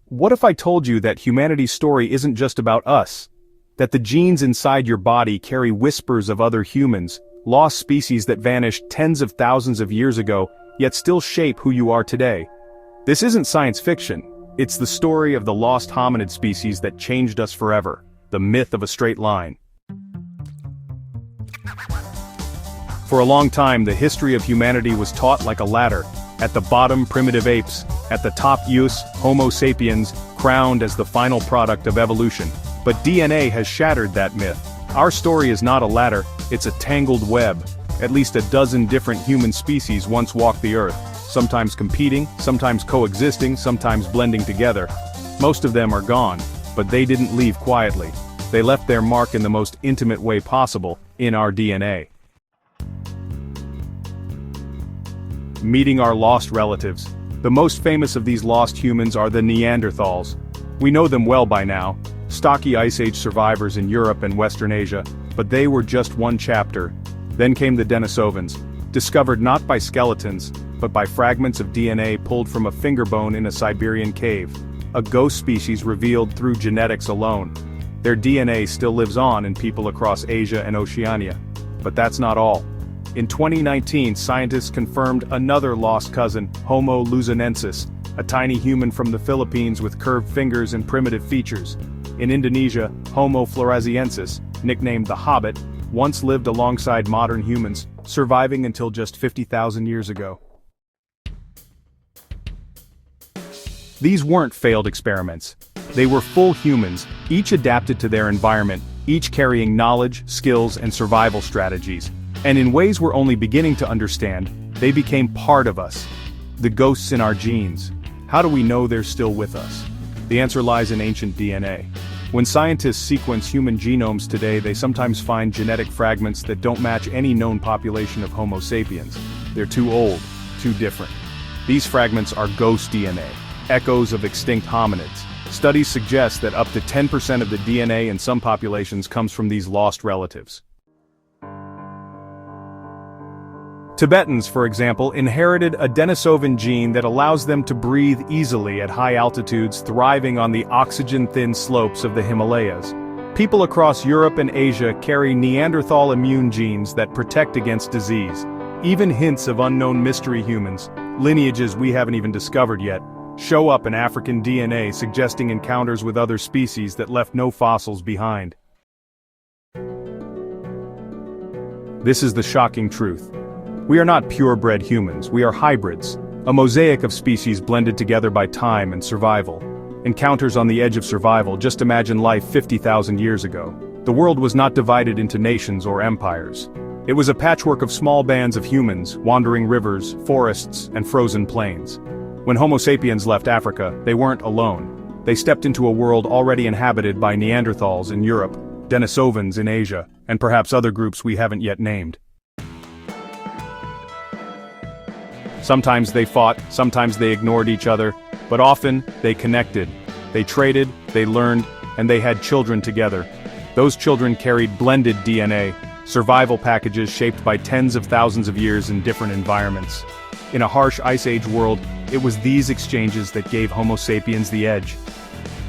What if I told you that humanity's story isn't just about us? That the genes inside your body carry whispers of other humans, lost species that vanished tens of thousands of years ago, yet still shape who you are today? This isn't science fiction. It's the story of the lost hominid species that changed us forever, the myth of a straight line. For a long time, the history of humanity was taught like a ladder. At the bottom, primitive apes. At the top, Homo sapiens, crowned as the final product of evolution. But DNA has shattered that myth. Our story is not a ladder, it's a tangled web. At least a dozen different human species once walked the earth, sometimes competing, sometimes coexisting, sometimes blending together. Most of them are gone, but they didn't leave quietly. They left their mark in the most intimate way possible, in our DNA. Meeting our lost relatives. The most famous of these lost humans are the Neanderthals. We know them well by now, stocky Ice Age survivors in Europe and Western Asia, but they were just one chapter. Then came the Denisovans, discovered not by skeletons, but by fragments of DNA pulled from a finger bone in a Siberian cave, a ghost species revealed through genetics alone. Their DNA still lives on in people across Asia and Oceania. But that's not all. In 2019, scientists confirmed another lost cousin, Homo luzonensis, a tiny human from the Philippines with curved fingers and primitive features. In Indonesia, Homo floresiensis, nicknamed the Hobbit, once lived alongside modern humans, surviving until just 50,000 years ago. These weren't failed experiments. They were full humans, each adapted to their environment, each carrying knowledge, skills, and survival strategies. And in ways we're only beginning to understand, they became part of us. The ghosts in our genes. How do we know they're still with us? The answer lies in ancient DNA. When scientists sequence human genomes today, they sometimes find genetic fragments that don't match any known population of Homo sapiens. They're too old, too different. These fragments are ghost DNA, echoes of extinct hominids. Studies suggest that up to 10% of the DNA in some populations comes from these lost relatives. Tibetans, for example, inherited a Denisovan gene that allows them to breathe easily at high altitudes, thriving on the oxygen-thin slopes of the Himalayas. People across Europe and Asia carry Neanderthal immune genes that protect against disease. Even hints of unknown mystery humans, lineages we haven't even discovered yet, show up in African DNA, suggesting encounters with other species that left no fossils behind. This is the shocking truth. We are not purebred humans, we are hybrids, a mosaic of species blended together by time and survival. Encounters on the edge of survival. Just imagine life 50,000 years ago. The world was not divided into nations or empires. It was a patchwork of small bands of humans, wandering rivers, forests, and frozen plains. When Homo sapiens left Africa, they weren't alone. They stepped into a world already inhabited by Neanderthals in Europe, Denisovans in Asia, and perhaps other groups we haven't yet named. Sometimes they fought, sometimes they ignored each other, but often, they connected. They traded, they learned, and they had children together. Those children carried blended DNA, survival packages shaped by tens of thousands of years in different environments. In a harsh Ice Age world, it was these exchanges that gave Homo sapiens the edge.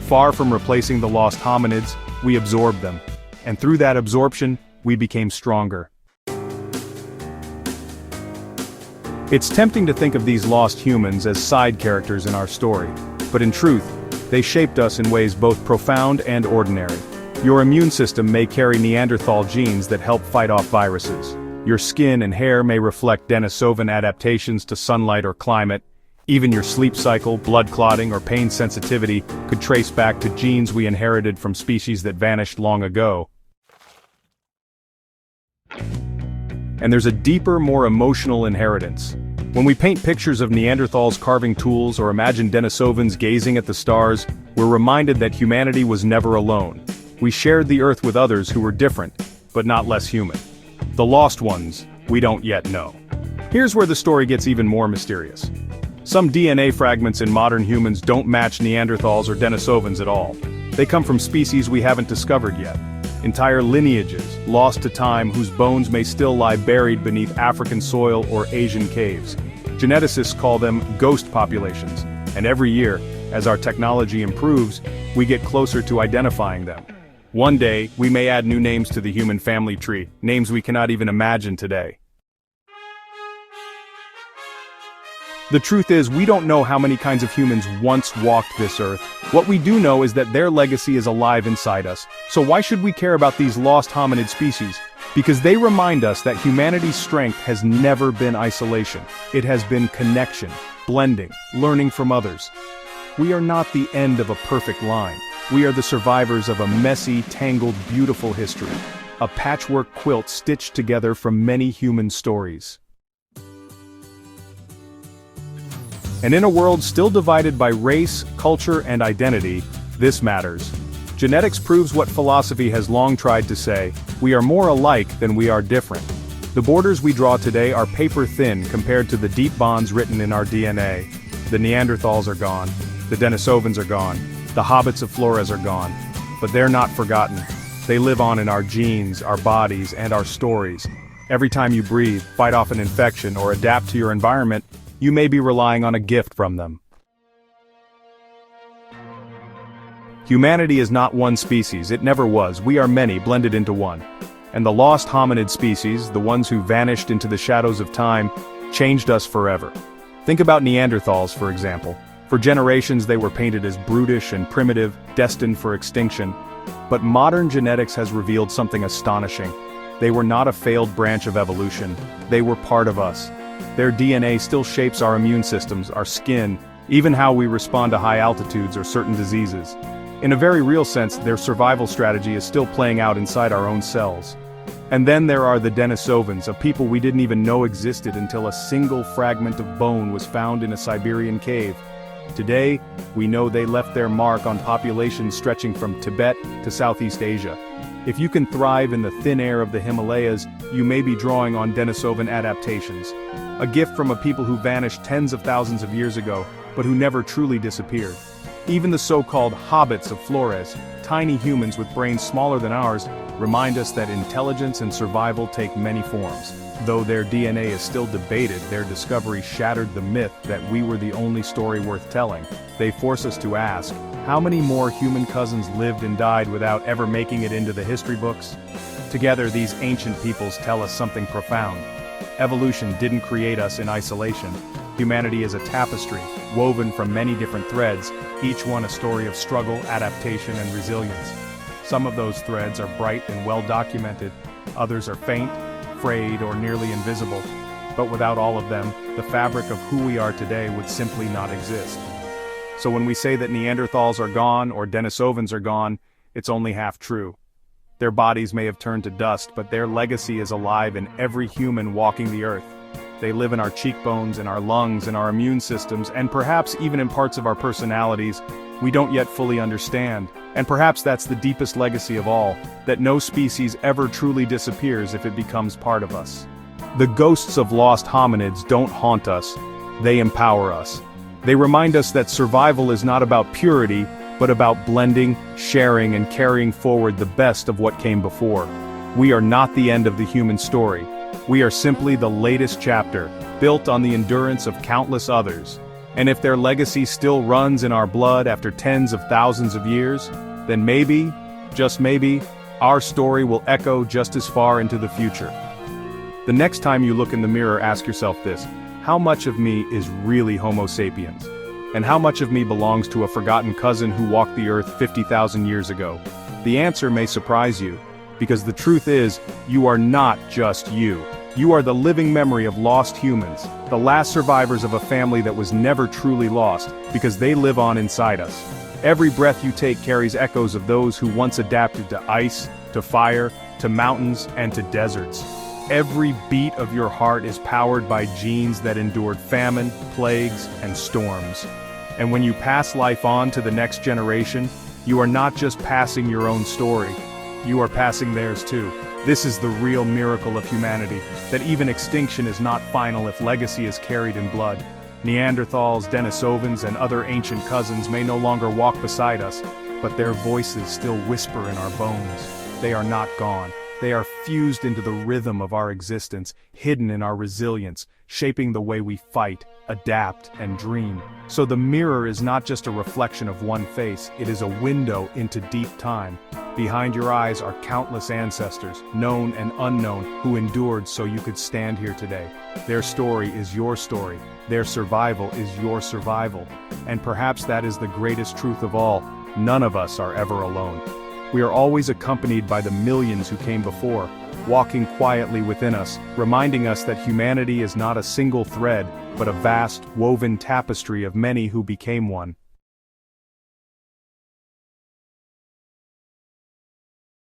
Far from replacing the lost hominids, we absorbed them. And through that absorption, we became stronger. It's tempting to think of these lost humans as side characters in our story, but in truth, they shaped us in ways both profound and ordinary. Your immune system may carry Neanderthal genes that help fight off viruses. Your skin and hair may reflect Denisovan adaptations to sunlight or climate. Even your sleep cycle, blood clotting, or pain sensitivity could trace back to genes we inherited from species that vanished long ago. And there's a deeper, more emotional inheritance. When we paint pictures of Neanderthals carving tools or imagine Denisovans gazing at the stars, we're reminded that humanity was never alone. We shared the Earth with others who were different, but not less human. The lost ones, we don't yet know. Here's where the story gets even more mysterious. Some DNA fragments in modern humans don't match Neanderthals or Denisovans at all. They come from species we haven't discovered yet. Entire lineages, lost to time, whose bones may still lie buried beneath African soil or Asian caves. Geneticists call them ghost populations, and every year, As our technology improves, we get closer to identifying them. One day, we may add new names to the human family tree, names we cannot even imagine today. The truth is, we don't know how many kinds of humans once walked this earth. What we do know is that their legacy is alive inside us. So why should we care about these lost hominid species? Because they remind us that humanity's strength has never been isolation. It has been connection, blending, learning from others. We are not the end of a perfect line. We are the survivors of a messy, tangled, beautiful history. A patchwork quilt stitched together from many human stories. And in a world still divided by race, culture, and identity, this matters. Genetics proves what philosophy has long tried to say: we are more alike than we are different. The borders we draw today are paper thin compared to the deep bonds written in our DNA. The Neanderthals are gone. The Denisovans are gone. The hobbits of Flores are gone. But they're not forgotten. They live on in our genes, our bodies, and our stories. Every time you breathe, fight off an infection, or adapt to your environment, you may be relying on a gift from them. Humanity is not one species, it never was. We are many blended into one. And the lost hominid species, the ones who vanished into the shadows of time, changed us forever. Think about Neanderthals, for example. For generations they were painted as brutish and primitive, destined for extinction. But modern genetics has revealed something astonishing. They were not a failed branch of evolution, they were part of us. Their DNA still shapes our immune systems, our skin, even how we respond to high altitudes or certain diseases. In a very real sense, their survival strategy is still playing out inside our own cells. And then there are the Denisovans, a people we didn't even know existed until a single fragment of bone was found in a Siberian cave. Today, we know they left their mark on populations stretching from Tibet to Southeast Asia. If you can thrive in the thin air of the Himalayas, you may be drawing on Denisovan adaptations. A gift from a people who vanished tens of thousands of years ago, but who never truly disappeared. Even the so-called hobbits of Flores, tiny humans with brains smaller than ours, remind us that intelligence and survival take many forms. Though their DNA is still debated, their discovery shattered the myth that we were the only story worth telling. They force us to ask, how many more human cousins lived and died without ever making it into the history books? Together, these ancient peoples tell us something profound. Evolution didn't create us in isolation. Humanity is a tapestry, woven from many different threads, each one a story of struggle, adaptation, and resilience. Some of those threads are bright and well documented, others are faint, frayed, or nearly invisible. But without all of them, the fabric of who we are today would simply not exist. So when we say that Neanderthals are gone or Denisovans are gone, it's only half true. Their bodies may have turned to dust, but their legacy is alive in every human walking the earth. They live in our cheekbones, in our lungs, in our immune systems, and perhaps even in parts of our personalities we don't yet fully understand. And perhaps that's the deepest legacy of all, that no species ever truly disappears if it becomes part of us. The ghosts of lost hominids don't haunt us, they empower us. They remind us that survival is not about purity, but about blending, sharing, and carrying forward the best of what came before. We are not the end of the human story. We are simply the latest chapter, built on the endurance of countless others. And if their legacy still runs in our blood after tens of thousands of years, then maybe, just maybe, our story will echo just as far into the future. The next time you look in the mirror, ask yourself this: how much of me is really Homo sapiens? And how much of me belongs to a forgotten cousin who walked the earth 50,000 years ago? The answer may surprise you, because the truth is, you are not just you. You are the living memory of lost humans, the last survivors of a family that was never truly lost, because they live on inside us. Every breath you take carries echoes of those who once adapted to ice, to fire, to mountains, and to deserts. Every beat of your heart is powered by genes that endured famine, plagues, and storms. And when you pass life on to the next generation, you are not just passing your own story, you are passing theirs too. This is the real miracle of humanity, that even extinction is not final if legacy is carried in blood. Neanderthals, Denisovans, and other ancient cousins may no longer walk beside us, but their voices still whisper in our bones. They are not gone. They are fused into the rhythm of our existence, hidden in our resilience, shaping the way we fight, adapt, and dream. So the mirror is not just a reflection of one face, it is a window into deep time. Behind your eyes are countless ancestors, known and unknown, who endured so you could stand here today. Their story is your story. Their survival is your survival. And perhaps that is the greatest truth of all: none of us are ever alone. We are always accompanied by the millions who came before, walking quietly within us, reminding us that humanity is not a single thread, but a vast, woven tapestry of many who became one.